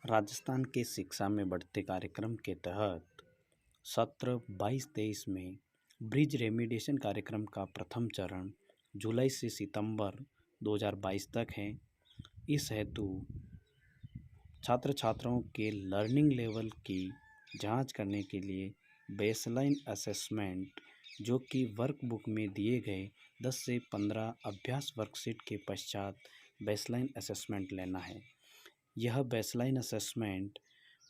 राजस्थान के शिक्षा में बढ़ते कार्यक्रम के तहत सत्र 22-23 में ब्रिज रेमिडिएशन कार्यक्रम का प्रथम चरण जुलाई से सितंबर 2022 तक है। इस हेतु छात्र छात्राओं के लर्निंग लेवल की जांच करने के लिए बेसलाइन असेसमेंट, जो कि वर्कबुक में दिए गए 10 से 15 अभ्यास वर्कशीट के पश्चात बेसलाइन असेसमेंट लेना है। यह बेसलाइन असेसमेंट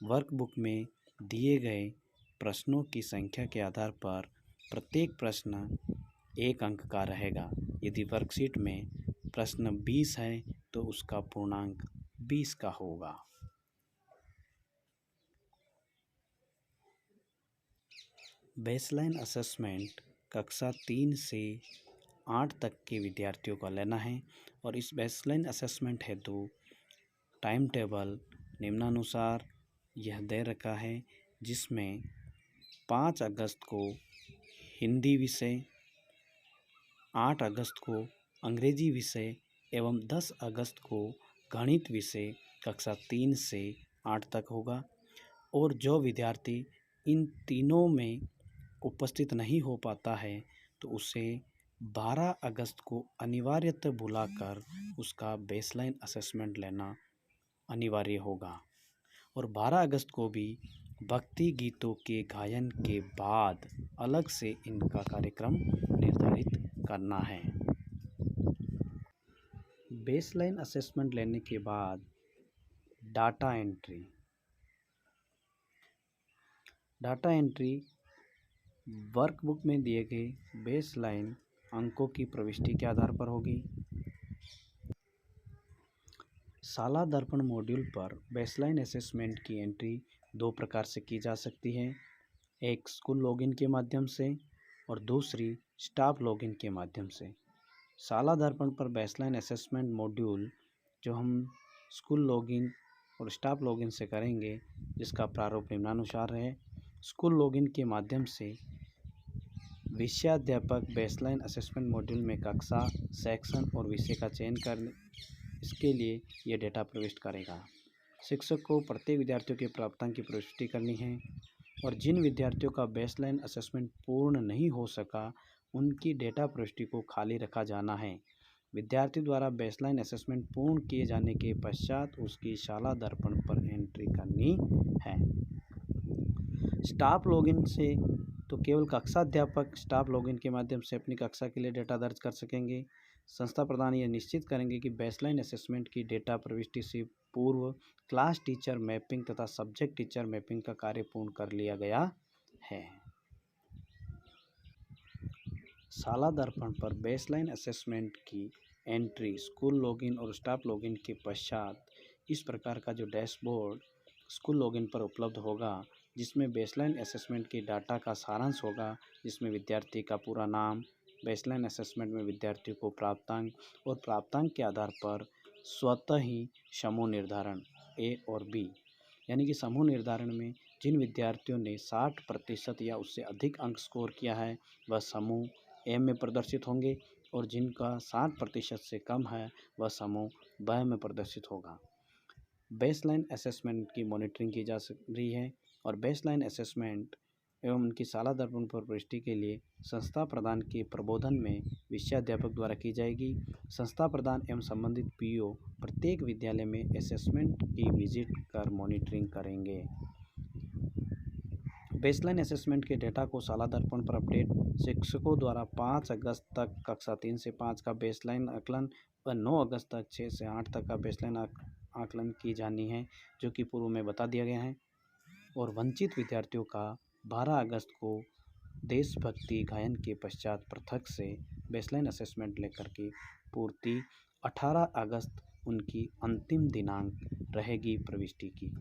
वर्कबुक में दिए गए प्रश्नों की संख्या के आधार पर प्रत्येक प्रश्न 1 अंक का रहेगा। यदि वर्कशीट में प्रश्न 20 है तो उसका पूर्णांक 20 का होगा। बेसलाइन असेसमेंट कक्षा 3 से 8 तक के विद्यार्थियों का लेना है और इस बेसलाइन असेसमेंट हेतु टाइम टेबल निम्नानुसार यह दे रखा है, जिसमें 5 अगस्त को हिंदी विषय, 8 अगस्त को अंग्रेजी विषय एवं 10 अगस्त को गणित विषय कक्षा 3 से 8 तक होगा। और जो विद्यार्थी इन तीनों में उपस्थित नहीं हो पाता है तो उसे 12 अगस्त को अनिवार्यतः बुलाकर उसका बेसलाइन असेसमेंट लेना अनिवार्य होगा। और 12 अगस्त को भी भक्ति गीतों के गायन के बाद अलग से इनका कार्यक्रम निर्धारित करना है। बेसलाइन असेसमेंट लेने के बाद डाटा एंट्री वर्कबुक में दिए गए बेसलाइन अंकों की प्रविष्टि के आधार पर होगी। शाला दर्पण मॉड्यूल पर बेसलाइन असेसमेंट की एंट्री 2 प्रकार से की जा सकती है, एक स्कूल लॉगिन के माध्यम से और दूसरी स्टाफ लॉगिन के माध्यम से। शाला दर्पण पर बेसलाइन असेसमेंट मॉड्यूल जो हम स्कूल लॉगिन और स्टाफ लॉगिन से करेंगे, जिसका प्रारूप निम्नानुसार है। स्कूल लॉगिन के माध्यम से विषयाध्यापक बेसलाइन असेसमेंट मॉड्यूल में कक्षा, सेक्शन और विषय का चयन कर इसके लिए यह डेटा प्रविष्ट करेगा। शिक्षक को प्रत्येक विद्यार्थियों के प्राप्तांक की प्रविष्टि करनी है और जिन विद्यार्थियों का बेसलाइन असेसमेंट पूर्ण नहीं हो सका उनकी डेटा प्रविष्टि को खाली रखा जाना है। विद्यार्थी द्वारा बेसलाइन असेसमेंट पूर्ण किए जाने के पश्चात उसकी शाला दर्पण पर एंट्री करनी है। स्टाफ लॉगिन से तो केवल कक्षा अध्यापक स्टाफ लॉगिन के माध्यम से अपनी कक्षा के लिए डेटा दर्ज कर सकेंगे। संस्था प्रधान यह निश्चित करेंगे कि बेसलाइन असेसमेंट की डेटा प्रविष्टि से पूर्व क्लास टीचर मैपिंग तथा सब्जेक्ट टीचर मैपिंग का कार्य पूर्ण कर लिया गया है। शाला दर्पण पर बेसलाइन असेसमेंट की एंट्री स्कूल लॉगिन और स्टाफ लॉगिन के पश्चात इस प्रकार का जो डैशबोर्ड स्कूल लॉगिन पर उपलब्ध होगा, जिसमें बेसलाइन असेसमेंट की डाटा का सारांश होगा, जिसमें विद्यार्थी का पूरा नाम, बेसलाइन असेसमेंट में विद्यार्थियों को प्राप्तांक और प्राप्तांक के आधार पर स्वतः ही समूह निर्धारण ए और बी, यानी कि समूह निर्धारण में जिन विद्यार्थियों ने 60% या उससे अधिक अंक स्कोर किया है वह समूह ए में प्रदर्शित होंगे और जिनका 60% से कम है वह समूह ब में प्रदर्शित होगा। बेसलाइन असेसमेंट की मॉनिटरिंग की जा रही है और बेसलाइन असेसमेंट एवं उनकी शाला दर्पण पर प्रविष्टि के लिए संस्था प्रधान के प्रबोधन में विषयाध्यापक द्वारा की जाएगी। संस्था प्रधान एवं संबंधित पीओ प्रत्येक विद्यालय में असेसमेंट की विजिट कर मॉनिटरिंग करेंगे। बेसलाइन असेसमेंट के डेटा को शाला दर्पण पर अपडेट शिक्षकों द्वारा 5 अगस्त तक कक्षा 3 से 5 का बेसलाइन आकलन व 9 अगस्त तक 6 से 8 तक का बेसलाइन आकलन की जानी है, जो कि पूर्व में बता दिया गया है। और वंचित विद्यार्थियों का 12 अगस्त को देशभक्ति गायन के पश्चात पृथक से बेसलाइन असेसमेंट लेकर की पूर्ति 18 अगस्त उनकी अंतिम दिनांक रहेगी प्रविष्टि की।